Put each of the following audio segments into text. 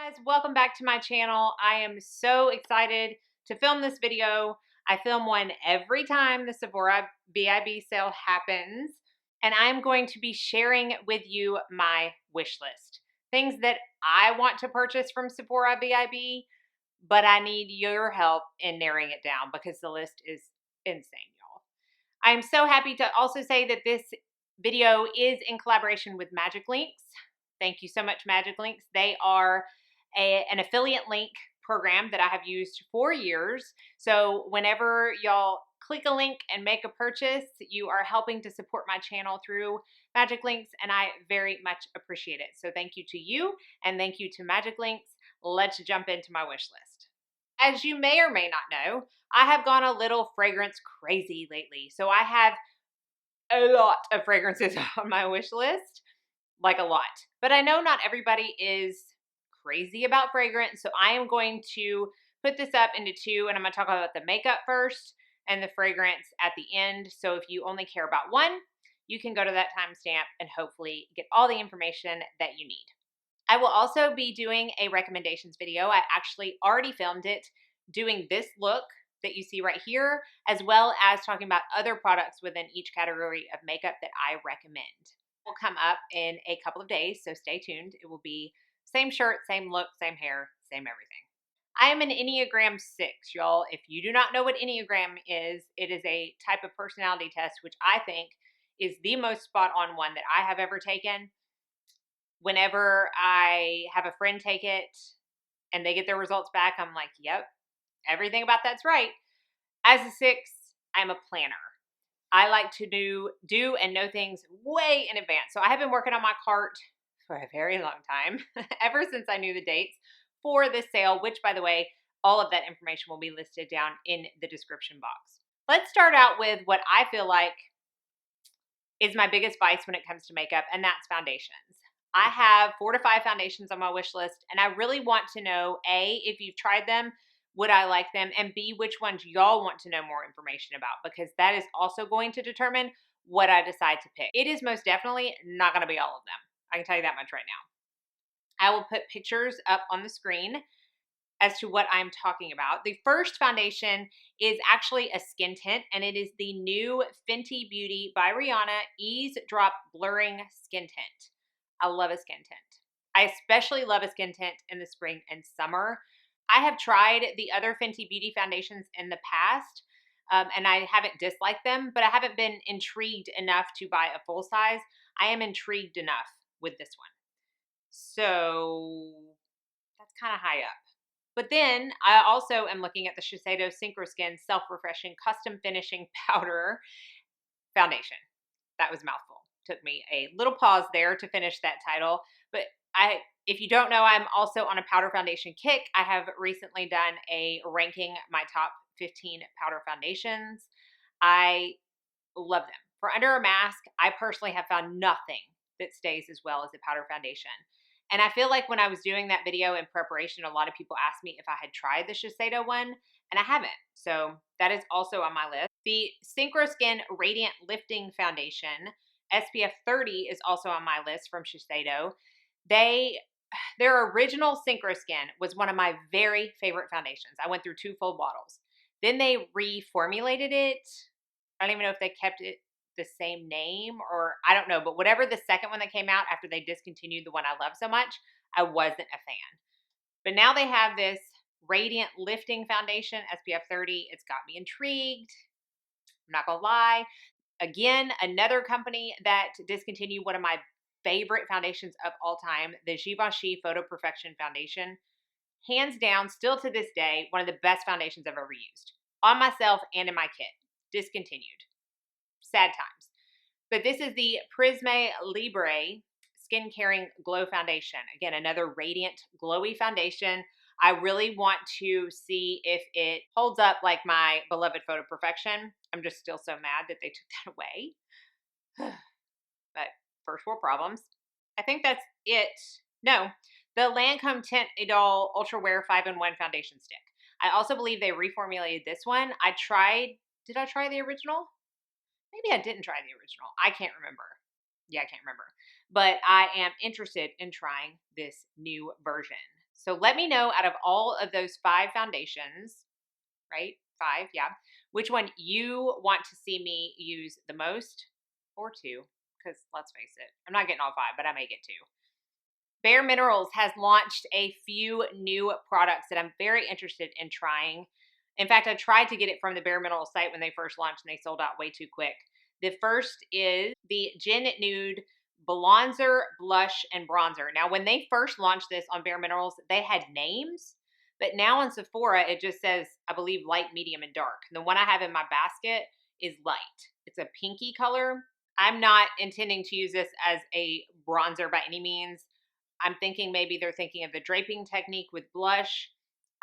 Guys, welcome back to my channel. I am so excited to film this video. I film one every time the Sephora BIB sale happens, and I'm going to be sharing with you my wish list. Things that I want to purchase from Sephora BIB, but I need your help in narrowing it down because the list is insane, y'all. I'm so happy to also say that this video is in collaboration with Magiclinks. Thank you so much, Magiclinks. They are an affiliate link program that I have used for years. So whenever y'all click a link and make a purchase, you are helping to support my channel through Magiclinks, and I very much appreciate it. So thank you to you, and thank you to Magiclinks. Let's jump into my wish list. As you may or may not know, I have gone a little fragrance crazy lately. So I have a lot of fragrances on my wish list, like a lot. But I know not everybody is crazy about fragrance, so I am going to put this up into two, and I'm going to talk about the makeup first and the fragrance at the end. So if you only care about one, you can go to that timestamp and hopefully get all the information that you need. I will also be doing a recommendations video. I actually already filmed it doing this look that you see right here, as well as talking about other products within each category of makeup that I recommend. It will come up in a couple of days, so stay tuned. It will be same shirt, same look, same hair, same everything. I am an Enneagram 6, y'all. If you do not know what Enneagram is, it is a type of personality test, which I think is the most spot on one that I have ever taken. Whenever I have a friend take it and they get their results back, I'm like, yep, everything about that's right. As a 6, I'm a planner. I like to do and know things way in advance. So I have been working on my cart for a very long time, ever since I knew the dates for this sale, which, by the way, all of that information will be listed down in the description box. Let's start out with what I feel like is my biggest vice when it comes to makeup, and that's foundations. I have 4 to 5 foundations on my wish list, and I really want to know, A, if you've tried them, would I like them, and B, which ones y'all want to know more information about, because that is also going to determine what I decide to pick. It is most definitely not going to be all of them. I can tell you that much right now. I will put pictures up on the screen as to what I'm talking about. The first foundation is actually a skin tint, and it is the new Fenty Beauty by Rihanna Ease Drop Blurring Skin Tint. I love a skin tint. I especially love a skin tint in the spring and summer. I have tried the other Fenty Beauty foundations in the past, and I haven't disliked them, but I haven't been intrigued enough to buy a full size. I am intrigued enough with this one. So that's kind of high up. But then I also am looking at the Shiseido Synchro Skin Self-Refreshing Custom Finishing Powder Foundation. That was a mouthful. Took me a little pause there to finish that title. But if you don't know, I'm also on a powder foundation kick. I have recently done a ranking my top 15 powder foundations. I love them. For under a mask, I personally have found nothing that stays as well as a powder foundation. And I feel like when I was doing that video in preparation, a lot of people asked me if I had tried the Shiseido one, and I haven't. So that is also on my list. The Synchro Skin Radiant Lifting Foundation, SPF 30, is also on my list from Shiseido. Their original Synchro Skin was one of my very favorite foundations. I went through 2 full bottles. Then they reformulated it. I don't even know if they kept it the same name, or I don't know, but whatever the second one that came out after they discontinued the one I love so much, I wasn't a fan. But now they have this Radiant Lifting Foundation, SPF 30. It's got me intrigued. I'm not gonna lie. Again, another company that discontinued one of my favorite foundations of all time, the Zhivashi Photoperfection Foundation. Hands down, still to this day, one of the best foundations I've ever used. On myself and in my kit. Discontinued. Sad times. But this is the Prisme Libre Skin Caring Glow Foundation. Again, another radiant, glowy foundation. I really want to see if it holds up like my beloved Photoperfection. I'm just still so mad that they took that away. But first world problems. I think that's it. No, the Lancome Tint Idol Ultra Wear 5-in-1 Foundation Stick. I also believe they reformulated this one. Did I try the original? Maybe I didn't try the original. I can't remember. Yeah, I can't remember. But I am interested in trying this new version. So let me know out of all of those 5 foundations, right? 5, yeah. Which one you want to see me use the most, or 2, because let's face it, I'm not getting all 5, but I may get 2. Bare Minerals has launched a few new products that I'm very interested in trying. In fact, I tried to get it from the Bare Minerals site when they first launched and they sold out way too quick. The first is the Gin Nude Bronzer, Blush, and Bronzer. Now, when they first launched this on Bare Minerals, they had names, but now on Sephora, it just says, I believe, light, medium, and dark. The one I have in my basket is light. It's a pinky color. I'm not intending to use this as a bronzer by any means. I'm thinking maybe they're thinking of the draping technique with blush.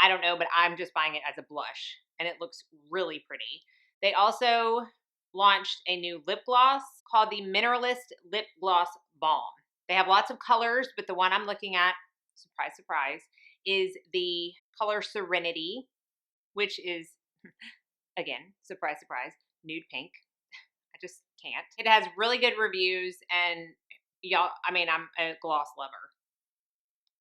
I don't know, but I'm just buying it as a blush, and it looks really pretty. They also launched a new lip gloss called the Mineralist Lip Gloss Balm. They have lots of colors, but the one I'm looking at, surprise, surprise, is the color Serenity, which is, again, surprise, surprise, nude pink. I just can't. It has really good reviews, and y'all, I mean, I'm a gloss lover.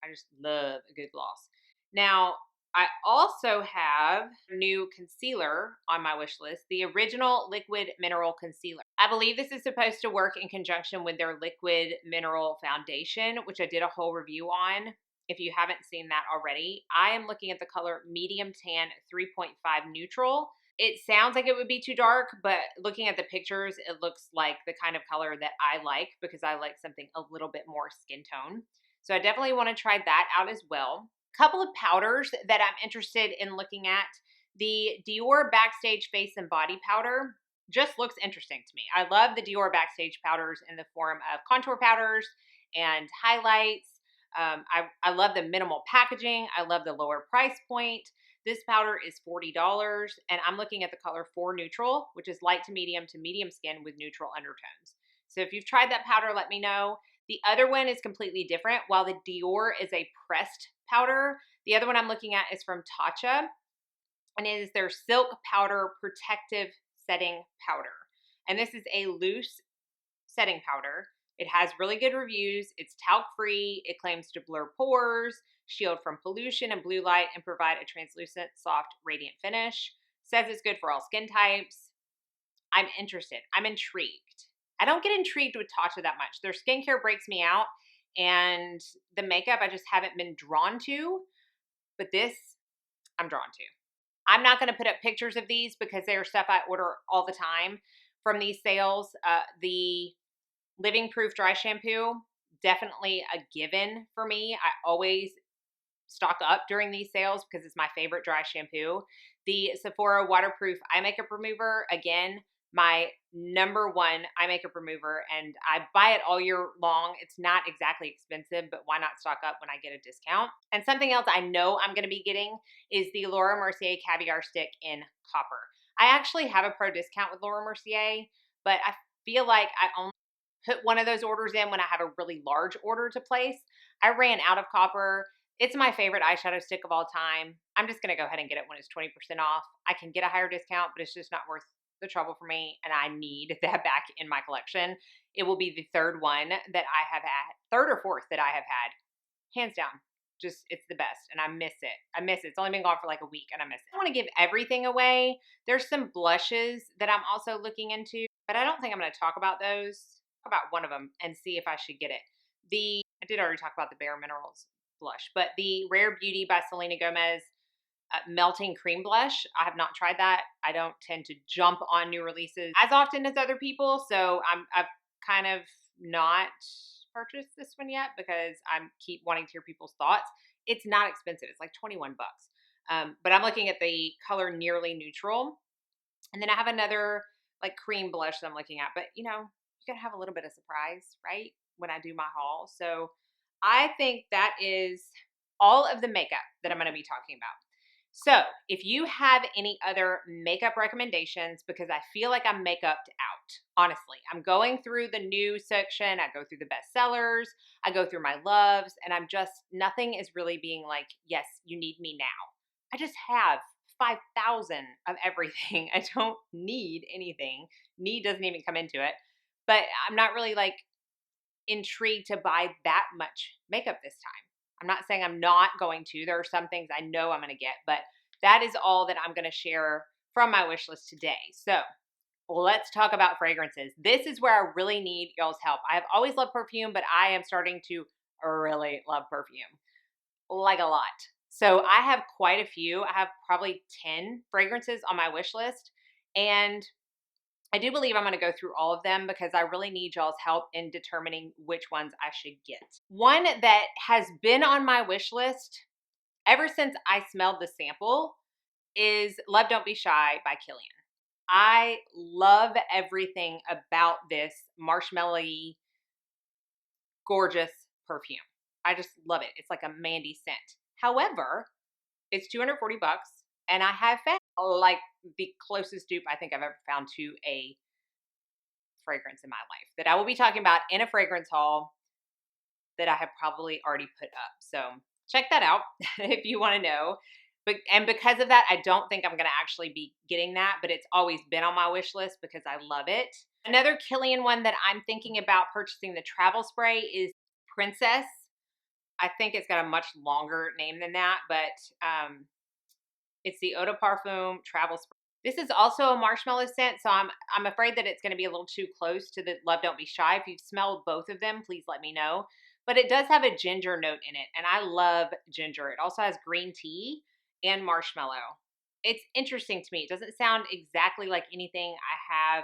I just love a good gloss. Now, I also have a new concealer on my wish list, the Original Liquid Mineral Concealer. I believe this is supposed to work in conjunction with their Liquid Mineral Foundation, which I did a whole review on. If you haven't seen that already, I am looking at the color Medium Tan 3.5 Neutral. It sounds like it would be too dark, but looking at the pictures, it looks like the kind of color that I like because I like something a little bit more skin tone. So I definitely want to try that out as well. Couple of powders that I'm interested in looking at. The Dior Backstage Face and Body Powder just looks interesting to me. I love the Dior Backstage powders in the form of contour powders and highlights. I love the minimal packaging. I love the lower price point. This powder is $40, and I'm looking at the color 4 Neutral, which is light to medium skin with neutral undertones. So if you've tried that powder, let me know. The other one is completely different. While the Dior is a pressed powder, the other one I'm looking at is from Tatcha, and it is their Silk Powder Protective Setting Powder. And this is a loose setting powder. It has really good reviews. It's talc-free. It claims to blur pores, shield from pollution and blue light, and provide a translucent, soft, radiant finish. Says it's good for all skin types. I'm interested. I'm intrigued. I don't get intrigued with Tatcha that much. Their skincare breaks me out, and the makeup I just haven't been drawn to, but this I'm drawn to. I'm not going to put up pictures of these because they are stuff I order all the time from these sales. The Living Proof Dry Shampoo, definitely a given for me. I always stock up during these sales because it's my favorite dry shampoo. The Sephora Waterproof Eye Makeup Remover, again, my #1 eye makeup remover, and I buy it all year long. It's not exactly expensive, but why not stock up when I get a discount? And something else I know I'm going to be getting is the Laura Mercier Caviar Stick in Copper. I actually have a pro discount with Laura Mercier, but I feel like I only put one of those orders in when I have a really large order to place. I ran out of Copper. It's my favorite eyeshadow stick of all time. I'm just going to go ahead and get it when it's 20% off. I can get a higher discount, but it's just not worth the trouble for me, and I need that back in my collection. It will be the third one that I have had, third or fourth that I have had, hands down. Just, it's the best, and I miss it. I miss it. It's only been gone for like a week, and I miss it. I don't want to give everything away. There's some blushes that I'm also looking into, but I don't think I'm going to talk about those. Talk about one of them and see if I should get it. I did already talk about the Bare Minerals blush, but the Rare Beauty by Selena Gomez melting cream blush. I have not tried that. I don't tend to jump on new releases as often as other people, so I've kind of not purchased this one yet because I keep wanting to hear people's thoughts. It's not expensive. It's like 21 bucks. But I'm looking at the color Nearly Neutral, and then I have another like cream blush that I'm looking at. But you gotta have a little bit of surprise, right? When I do my haul. So I think that is all of the makeup that I'm going to be talking about. So if you have any other makeup recommendations, because I feel like I'm makeuped out, honestly. I'm going through the new section. I go through the bestsellers. I go through my loves, and nothing is really being like, yes, you need me now. I just have 5,000 of everything. I don't need anything. Need doesn't even come into it. But I'm not really like intrigued to buy that much makeup this time. I'm not saying I'm not going to. There are some things I know I'm going to get, but that is all that I'm going to share from my wish list today. So let's talk about fragrances. This is where I really need y'all's help. I have always loved perfume, but I am starting to really love perfume, like a lot. So I have quite a few. I have probably 10 fragrances on my wish list, and I do believe I'm going to go through all of them because I really need y'all's help in determining which ones I should get. One that has been on my wish list ever since I smelled the sample is Love Don't Be Shy by Killian. I love everything about this marshmallowy, gorgeous perfume. I just love it. It's like a Mandy scent. However, it's $240 and I have found like the closest dupe I think I've ever found to a fragrance in my life that I will be talking about in a fragrance haul that I have probably already put up. So check that out if you want to know. And because of that, I don't think I'm going to actually be getting that, but it's always been on my wish list because I love it. Another Killian one that I'm thinking about purchasing the travel spray is Princess. I think it's got a much longer name than that, but it's the Eau de Parfum travel spray. This is also a marshmallow scent, so I'm afraid that it's going to be a little too close to the Love Don't Be Shy. If you've smelled both of them, please let me know. But it does have a ginger note in it, and I love ginger. It also has green tea and marshmallow. It's interesting to me. It doesn't sound exactly like anything I have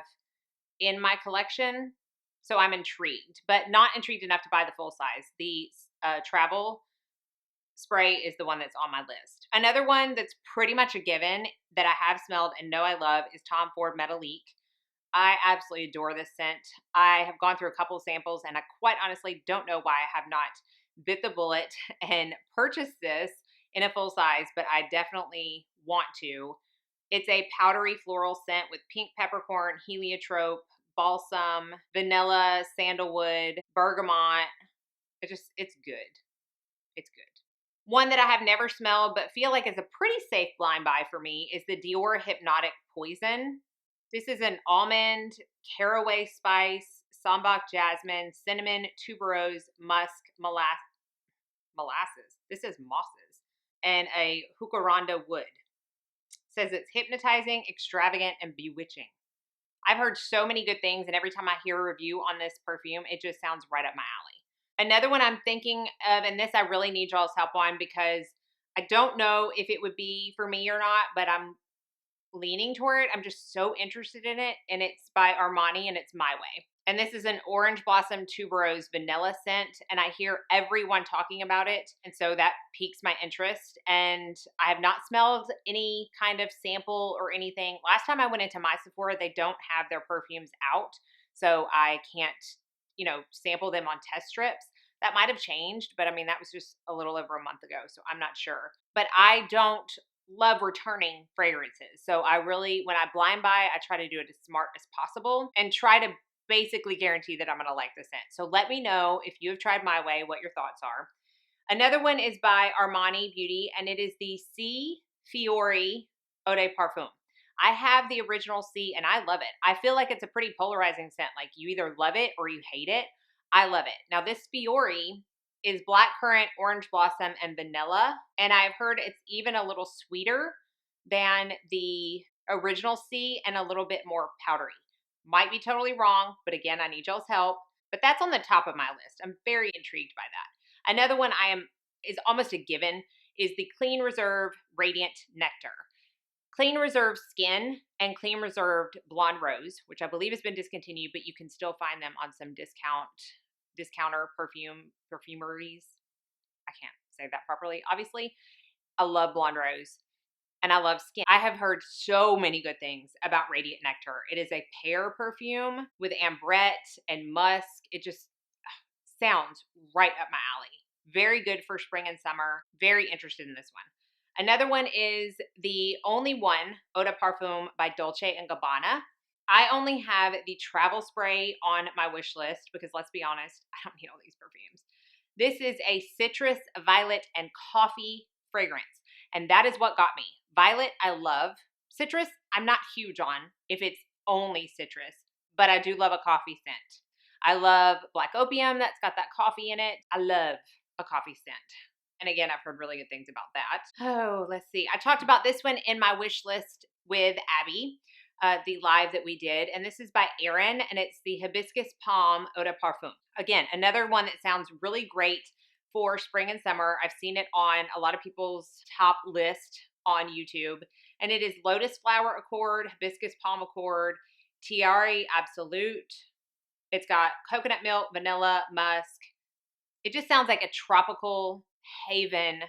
in my collection, so I'm intrigued, but not intrigued enough to buy the full size. The travel spray is the one that's on my list. Another one that's pretty much a given that I have smelled and know I love is Tom Ford Metalique. I absolutely adore this scent. I have gone through a couple of samples and I quite honestly don't know why I have not bit the bullet and purchased this in a full size, but I definitely want to. It's a powdery floral scent with pink peppercorn, heliotrope, balsam, vanilla, sandalwood, bergamot. It's good. It's good. One that I have never smelled but feel like is a pretty safe blind buy for me is the Dior Hypnotic Poison. This is an almond, caraway spice, sambac jasmine, cinnamon, tuberose, musk, molasses. This is mosses. And a jacaranda wood. It says it's hypnotizing, extravagant, and bewitching. I've heard so many good things, and every time I hear a review on this perfume, it just sounds right up my alley. Another one I'm thinking of, and this I really need y'all's help on because I don't know if it would be for me or not, but I'm leaning toward it. I'm just so interested in it, and it's by Armani, and it's My Way. And this is an orange blossom tuberose vanilla scent, and I hear everyone talking about it, and so that piques my interest. And I have not smelled any kind of sample or anything. Last time I went into my Sephora, they don't have their perfumes out, so I can't, sample them on test strips. That might have changed, but I mean, that was just a little over a month ago, so I'm not sure. But I don't love returning fragrances. So I really, when I blind buy, I try to do it as smart as possible and try to basically guarantee that I'm going to like the scent. So let me know if you have tried My Way, what your thoughts are. Another one is by Armani Beauty, and it is the C Fiori Eau de Parfum. I have the original C, and I love it. I feel like it's a pretty polarizing scent. Like you either love it or you hate it. I love it. Now this Fiori is blackcurrant, orange blossom, and vanilla, and I've heard it's even a little sweeter than the original C and a little bit more powdery. Might be totally wrong, but again, I need y'all's help. But that's on the top of my list. I'm very intrigued by that. Another one is almost a given is the Clean Reserve Radiant Nectar. Clean Reserve Skin and Clean Reserved Blonde Rose, which I believe has been discontinued, but you can still find them on some discounter perfumeries. I can't say that properly, obviously. I love Blonde Rose and I love Skin. I have heard so many good things about Radiant Nectar. It is a pear perfume with ambrette and musk. It just sounds right up my alley. Very good for spring and summer. Very interested in this one. Another one is the only one, Eau de Parfum by Dolce & Gabbana. I only have the travel spray on my wish list because let's be honest, I don't need all these perfumes. This is a citrus, violet, and coffee fragrance. And that is what got me. Violet, I love. Citrus, I'm not huge on if it's only citrus, but I do love a coffee scent. I love Black Opium that's got that coffee in it. I love a coffee scent. And again, I've heard really good things about that. Oh, let's see. I talked about this one in my wish list with Abby, the live that we did. And this is by Erin, and it's the Hibiscus Palm Eau de Parfum. Again, another one that sounds really great for spring and summer. I've seen it on a lot of people's top list on YouTube. And it is Lotus Flower Accord, Hibiscus Palm Accord, Tiare Absolute. It's got coconut milk, vanilla, musk. It just sounds like a tropical haven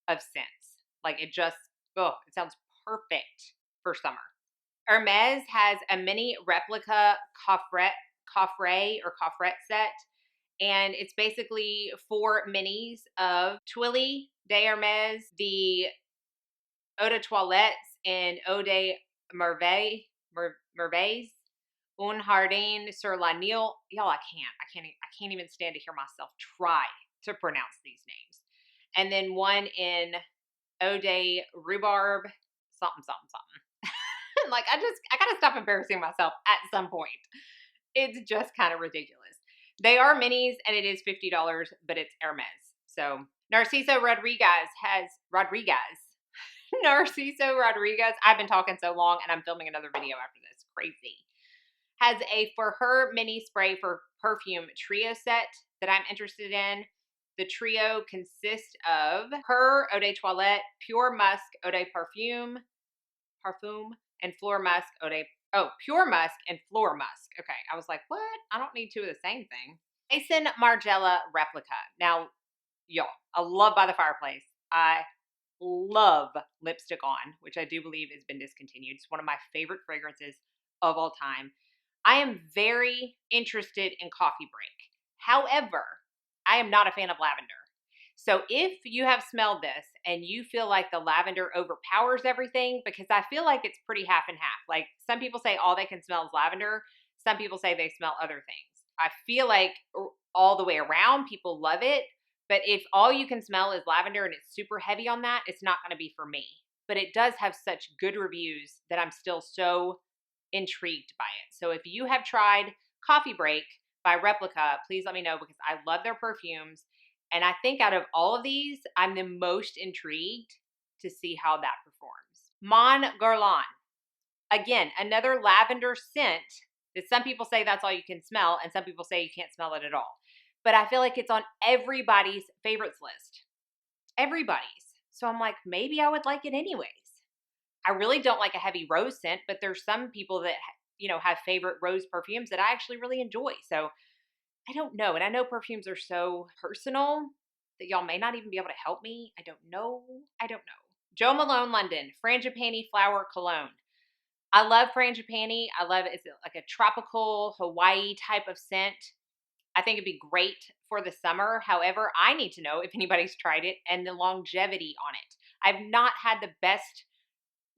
of scents. Like it just, oh, it sounds perfect for summer. Hermes has a mini replica coffret set. And it's basically 4 minis of Twilly de Hermes, the Eau de Toilette in Eau de Merveilles, Un Jardin sur la Nile. Y'all, I can't even stand to hear myself try to pronounce these names. And then one in Eau de Rhubarbe, something. Like, I gotta stop embarrassing myself at some point. It's just kind of ridiculous. They are minis and it is $50, but it's Hermes. So Narciso Rodriguez. I've been talking so long and I'm filming another video after this. Crazy. Has a For Her mini spray for Perfume Trio set that I'm interested in. The trio consists of Her Eau de Toilette, Pure Musk Eau de Parfum, and Floor Musk Eau de, Pure Musk and Floor Musk. Okay, I was like, what? I don't need 2 of the same thing. Maison Margiela Replica. Now, y'all, I love By the Fireplace. I love Lipstick On, which I do believe has been discontinued. It's one of my favorite fragrances of all time. I am very interested in Coffee Break. However, I am not a fan of lavender. So if you have smelled this and you feel like the lavender overpowers everything, because I feel like it's pretty half and half. Like some people say all they can smell is lavender. Some people say they smell other things. I feel like all the way around people love it. But if all you can smell is lavender and it's super heavy on that, it's not going to be for me. But it does have such good reviews that I'm still so intrigued by it. So if you have tried Coffee Break by Replica, please let me know because I love their perfumes. And I think out of all of these, I'm the most intrigued to see how that performs. Mon Garland. Again, another lavender scent that some people say that's all you can smell and some people say you can't smell it at all. But I feel like it's on everybody's favorites list. Everybody's. So I'm like, maybe I would like it anyways. I really don't like a heavy rose scent, but there's some people that, have favorite rose perfumes that I actually really enjoy. So I don't know. And I know perfumes are so personal that y'all may not even be able to help me. I don't know. Jo Malone London, Frangipani Flower Cologne. I love Frangipani. I love it. It's like a tropical Hawaii type of scent. I think it'd be great for the summer. However, I need to know if anybody's tried it and the longevity on it. I've not had the best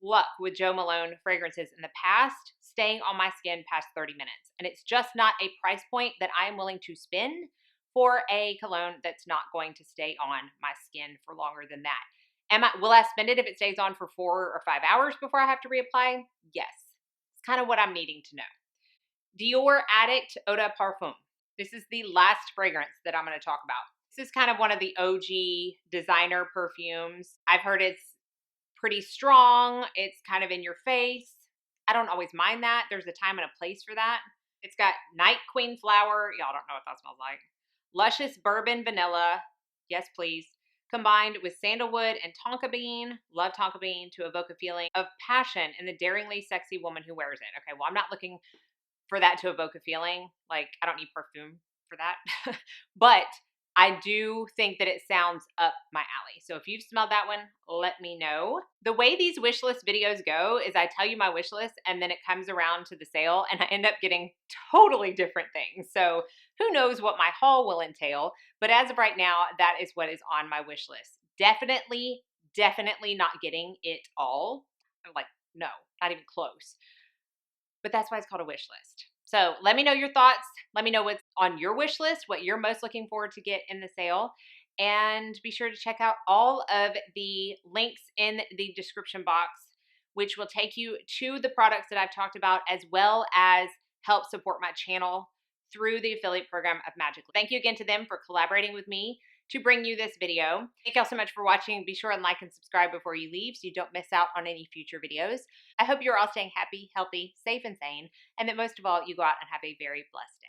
luck with Jo Malone fragrances in the past staying on my skin past 30 minutes. And it's just not a price point that I am willing to spend for a cologne that's not going to stay on my skin for longer than that. Will I spend it if it stays on for 4 or 5 hours before I have to reapply? Yes. It's kind of what I'm needing to know. Dior Addict Eau de Parfum. This is the last fragrance that I'm going to talk about. This is kind of one of the OG designer perfumes. I've heard it's pretty strong. It's kind of in your face. I don't always mind that. There's a time and a place for that. It's got Night Queen Flower. Y'all don't know what that smells like. Luscious Bourbon Vanilla. Yes, please. Combined with sandalwood and tonka bean. Love tonka bean to evoke a feeling of passion in the daringly sexy woman who wears it. Okay, well, I'm not looking for that to evoke a feeling. Like, I don't need perfume for that. But I do think that it sounds up my alley. So if you've smelled that one, let me know. The way these wish list videos go is I tell you my wish list and then it comes around to the sale and I end up getting totally different things. So who knows what my haul will entail. But as of right now, that is what is on my wish list. Definitely not getting it all. I'm like, no, not even close. But that's why it's called a wish list. So let me know your thoughts. Let me know what's on your wish list, what you're most looking forward to get in the sale. And be sure to check out all of the links in the description box, which will take you to the products that I've talked about, as well as help support my channel through the affiliate program of Magiclinks. Thank you again to them for collaborating with me to bring you this video. Thank y'all so much for watching. Be sure and like and subscribe before you leave so you don't miss out on any future videos. I hope you're all staying happy, healthy, safe, and sane, and that most of all, you go out and have a very blessed